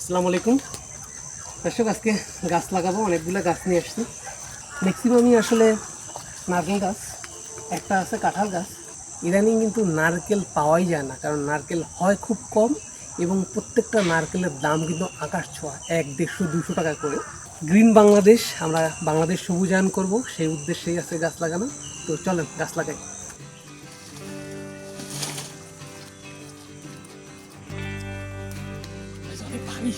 আসসালামু আলাইকুম দর্শক, আজকে গাছ লাগাবো। অনেকগুলো গাছ নিয়ে আসছি। ম্যাক্সিমামই আসলে নারকেল গাছ, একটা আছে কাঁঠাল গাছ। ইদানিং কিন্তু নারকেল পাওয়াই যায় না, কারণ নারকেল হয় খুব কম এবং প্রত্যেকটা নারকেলের দাম কিন্তু আকাশ ছোঁয়া, 100, 150, 200 টাকা করে। গ্রিন বাংলাদেশ, আমরা বাংলাদেশ সবুজায়ন করব, সেই উদ্দেশ্যেই আছে গাছ লাগানো। তো চলেন গাছ লাগাই। অনেক ভারী।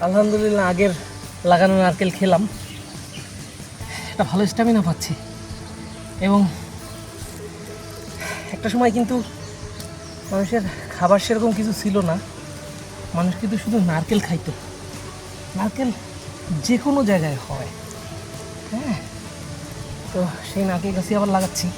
আলহামদুলিল্লাহ, আগের লাগানো নারকেল খেলাম, একটা ভালো স্ট্যামিনা পাচ্ছি। এবং একটা সময় কিন্তু মানুষের খাবার সেরকম কিছু ছিল না, মানুষ কিন্তু শুধু নারকেল খাইতো। নারকেল যে কোনো জায়গায় হয়, হ্যাঁ। তো সেই নারকেল গাছই আবার লাগাচ্ছি।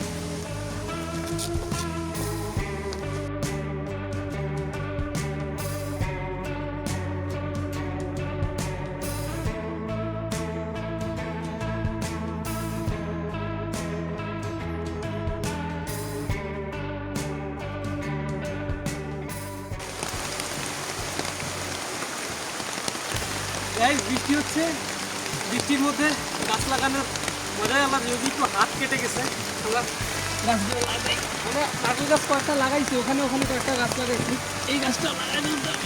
বৃষ্টি হচ্ছে, বৃষ্টির মধ্যে গাছ লাগানোর মজাই আলাদা। যদি একটু হাত কেটে গেছে, আমরা গাছগুলো লাগাই। আমরা নারকেল গাছ কয়েকটা লাগাইছি, ওখানে ওখানে কয়েকটা গাছ লাগাইছি। এই গাছটা লাগাই দিলাম।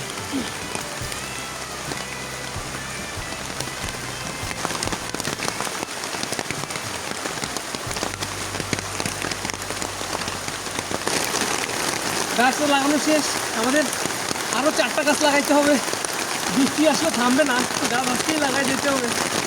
গাছটা লাগানো শেষ, আমাদের আরও 4টা গাছ লাগাইতে হবে। বৃষ্টি আসলে থামবে না, গাছ আজকেই লাগাই দিতে হবে।